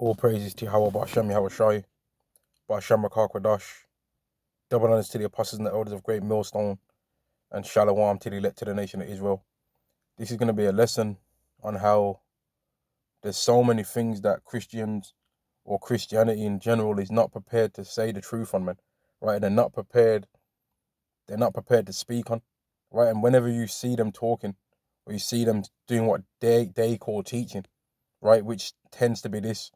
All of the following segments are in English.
All praises to Yahweh, Ba'ashem Yahweh Shai, Ba'ashem Rakak Radash. Double honors to the apostles and the elders of Great Millstone, and Shalom to the elect to the nation of Israel. This is going to be a lesson on how there's so many things that Christians or Christianity in general is not prepared to say the truth on, man. Right? They're not prepared to speak on. Right? And whenever you see them talking, or you see them doing what they call teaching, right, which tends to be this,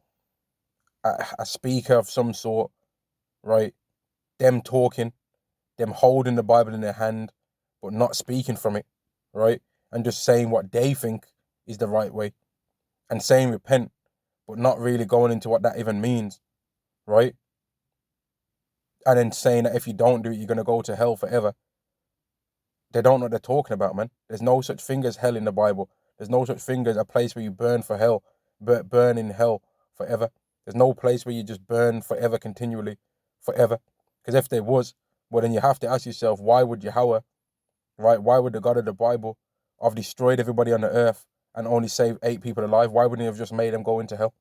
a speaker of some sort, right? Them talking, them holding the Bible in their hand, but not speaking from it, right? And just saying what they think is the right way, and saying repent, but not really going into what that even means, right? And then saying that if you don't do it, you're going to go to hell forever. They don't know what they're talking about, man. There's no such thing as hell in the Bible. There's no such thing as a place where you burn for hell, burn in hell forever. There's no place where you just burn forever, continually, forever. Because if there was, well, then you have to ask yourself, why would Yahweh, right? Why would the God of the Bible have destroyed everybody on the earth and only saved 8 people alive? Why wouldn't he have just made them go into hell?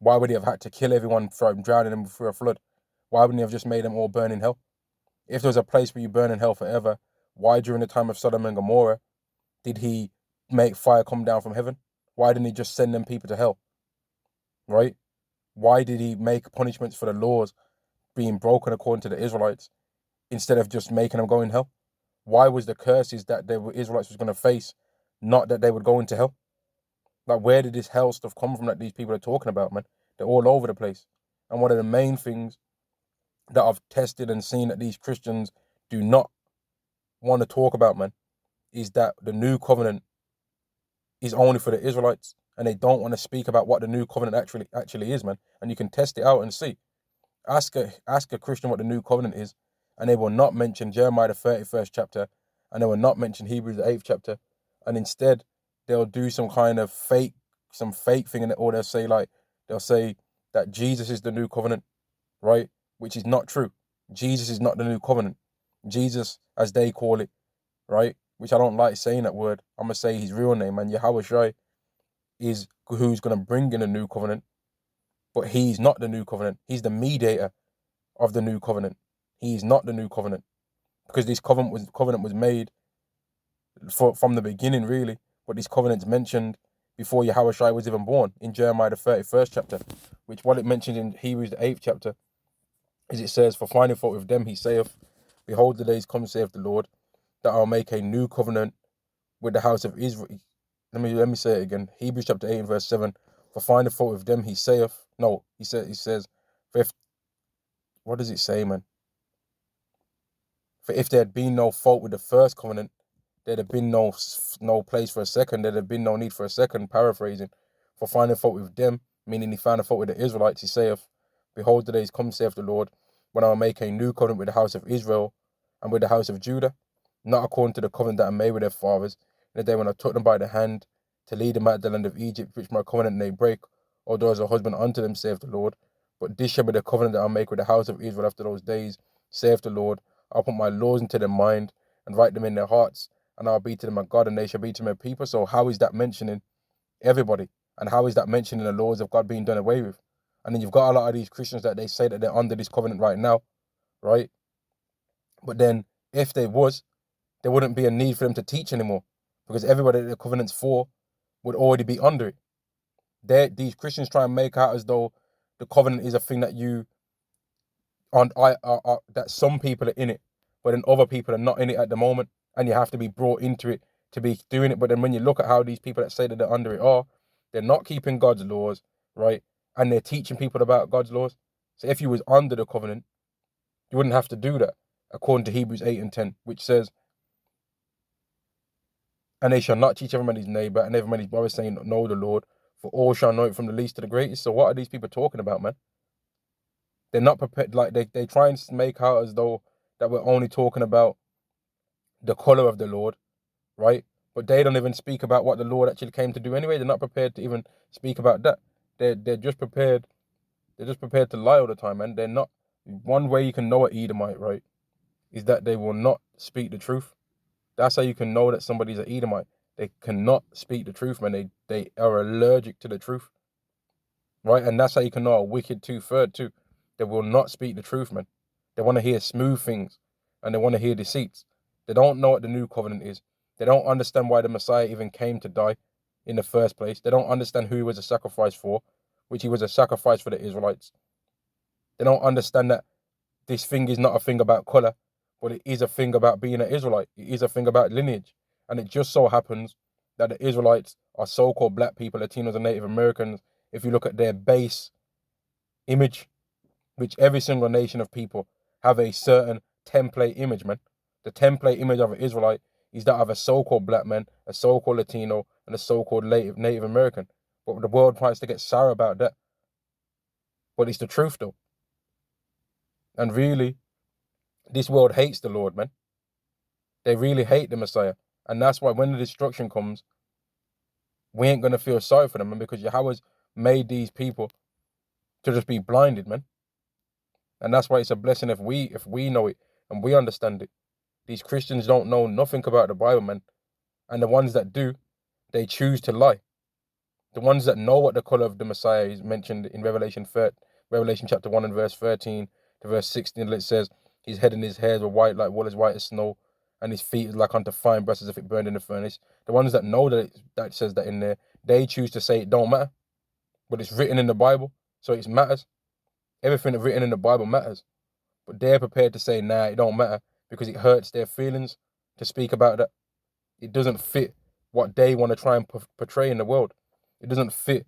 Why would he have had to kill everyone from drowning them through a flood? Why wouldn't he have just made them all burn in hell? If there was a place where you burn in hell forever, why during the time of Sodom and Gomorrah did he make fire come down from heaven? Why didn't he just send them people to hell? Right? Why did he make punishments for the laws being broken according to the Israelites instead of just making them go in hell? Why was the curses that the Israelites was going to face not that they would go into hell? Like, where did this hell stuff come from that these people are talking about, man? They're all over the place. And one of the main things that I've tested and seen that these Christians do not want to talk about, man, is that the new covenant is only for the Israelites, and they don't want to speak about what the new covenant actually is, man. And you can test it out and see. Ask a Christian what the new covenant is, and they will not mention Jeremiah the 31st chapter, and they will not mention Hebrews the 8th chapter, and instead they'll do some kind of fake thing, or they'll say that Jesus is the new covenant, right? Which is not true. Jesus is not the new covenant. Jesus, as they call it, right? Which I don't like saying that word. I'm gonna say his real name, and Yahweh Shai is who's gonna bring in a new covenant, but he's not the new covenant. He's the mediator of the new covenant. He's not the new covenant, because this covenant was made from the beginning, really. But this covenant's mentioned before Yahweh Shai was even born in Jeremiah the 31st chapter, which what it mentions in Hebrews the 8th chapter is, it says, "For finding fault with them, he saith, Behold, the days come, saith the Lord, that I'll make a new covenant with the house of Israel." Let me say it again. Hebrews chapter 8 and verse 7. "For finding fault with them, he saith." No, he says, what does it say, man? "For if there had been no fault with the first covenant, there'd have been no place for a second. There'd have been no need for a second." Paraphrasing. "For finding fault with them," meaning he found a fault with the Israelites, he saith, "Behold, the days come, saith the Lord, when I will make a new covenant with the house of Israel and with the house of Judah, not according to the covenant that I made with their fathers, in the day when I took them by the hand to lead them out of the land of Egypt, which my covenant they break, although as a husband unto them, saith the Lord. But this shall be the covenant that I'll make with the house of Israel after those days, saith the Lord. I'll put my laws into their mind and write them in their hearts, and I'll be to them a God, and they shall be to me a people." So how is that mentioning everybody? And how is that mentioning the laws of God being done away with? And then you've got a lot of these Christians that they say that they're under this covenant right now, right? But then if they was, there wouldn't be a need for them to teach anymore, because everybody that the covenant's for would already be under it. These Christians try and make out as though the covenant is a thing that that some people are in it, but then other people are not in it at the moment, and you have to be brought into it to be doing it. But then when you look at how these people that say that they're under it they're not keeping God's laws, right? And they're teaching people about God's laws. So if you was under the covenant, you wouldn't have to do that, according to Hebrews 8 and 10, which says, "And they shall not teach every man his neighbor and every man his brother, saying, Know the Lord, for all shall know it, from the least to the greatest." So what are these people talking about, man? They're not prepared. Like, they try and make out as though that we're only talking about the color of the Lord, right? But they don't even speak about what the Lord actually came to do anyway. They're not prepared to even speak about that. They're just prepared. They're just prepared to lie all the time, man. They're not. One way you can know an Edomite, right, is that they will not speak the truth. That's how you can know that somebody's an Edomite. They cannot speak the truth, man. They are allergic to the truth. right? And that's how you can know a wicked two-third too. They will not speak the truth, man. They want to hear smooth things, and they want to hear deceits. They don't know what the new covenant is. They don't understand why the Messiah even came to die in the first place. They don't understand who he was a sacrifice for, which he was a sacrifice for the Israelites. They don't understand that this thing is not a thing about color, but it is a thing about being an Israelite. It is a thing about lineage. And it just so happens that the Israelites are so-called black people, Latinos, and Native Americans. If you look at their base image, which every single nation of people have a certain template image, man. The template image of an Israelite is that of a so-called black man, a so-called Latino, and a so-called Native American. But the world tries to get sour about that. But it's the truth, though. And really, this world hates the Lord, man. They really hate the Messiah. And that's why when the destruction comes, we ain't going to feel sorry for them, man, because Yahweh's made these people to just be blinded, man. And that's why it's a blessing if we know it and we understand it. These Christians don't know nothing about the Bible, man. And the ones that do, they choose to lie. The ones that know what the color of the Messiah is mentioned in Revelation chapter 1 and verse 13 to verse 16, it says, his head and his hairs were white like wool, as white as snow, and his feet is like unto fine brass, as if it burned in the furnace. The ones that know that that says that in there, they choose to say it don't matter. But it's written in the Bible, so it matters. Everything that's written in the Bible matters. But they're prepared to say, nah, it don't matter, because it hurts their feelings to speak about that. It doesn't fit what they want to try and portray in the world. It doesn't fit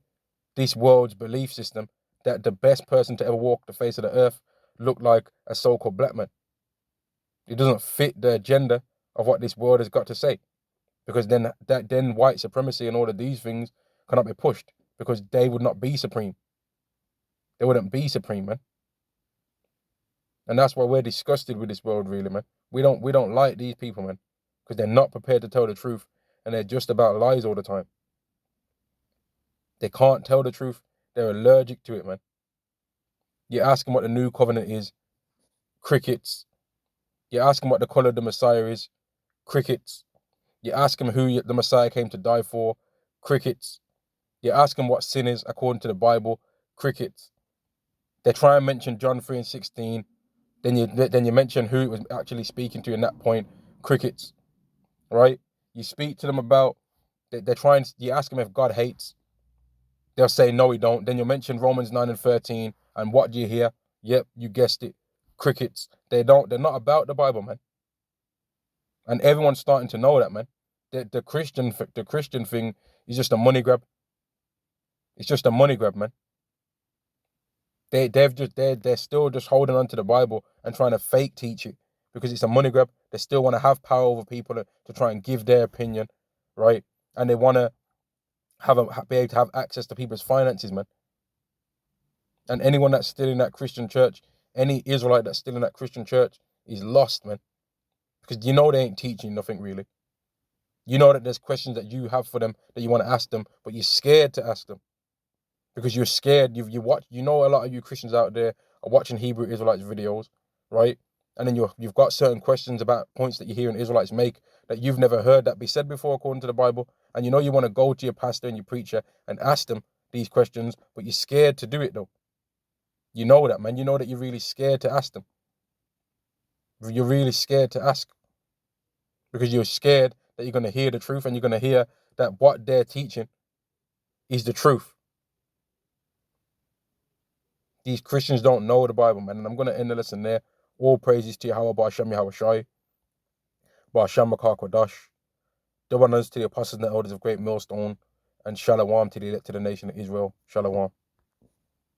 this world's belief system that the best person to ever walk the face of the earth looked like a so-called black man. It doesn't fit the agenda of what this world has got to say, because then white supremacy and all of these things cannot be pushed, because they would not be supreme. They wouldn't be supreme, man. And that's why we're disgusted with this world, really, man. We don't like these people, man, because they're not prepared to tell the truth, and they're just about lies all the time. They can't tell the truth. They're allergic to it, man. You ask them what the new covenant is, crickets. You ask them what the color of the Messiah is, crickets. You ask them who the Messiah came to die for, crickets. You ask them what sin is according to the Bible, crickets. They try and mention John 3 and 16. Then you mention who it was actually speaking to in that point, crickets, right? You speak to them about, you ask them if God hates. They'll say, no, he don't. Then you mention Romans 9 and 13. And what do you hear? Yep, you guessed it. Crickets. They're not about the Bible, man. And everyone's starting to know that, man. The Christian thing is just a money grab. It's just a money grab, man. They're still just holding on to the Bible and trying to fake teach it because it's a money grab. They still want to have power over people to try and give their opinion, right? And they want to be able to have access to people's finances, man. And anyone that's still in that Christian church, any Israelite that's still in that Christian church is lost, man. Because you know they ain't teaching nothing really. You know that there's questions that you have for them that you want to ask them, but you're scared to ask them. Because you're scared. You know a lot of you Christians out there are watching Hebrew Israelites videos, right? And then you've got certain questions about points that you hear Israelites make that you've never heard that be said before according to the Bible. And you know you want to go to your pastor and your preacher and ask them these questions, but you're scared to do it though. You know that, man. You know that you're really scared to ask them. You're really scared to ask. Because you're scared that you're going to hear the truth and you're going to hear that what they're teaching is the truth. These Christians don't know the Bible, man. And I'm going to end the lesson there. All praises to Yahweh, Ba'ashem Yahweh Shai, Ba'ashem Makar Kodash. Double honors to the apostles and the elders of Great Millstone, and Shalom to the nation of Israel. Shalom.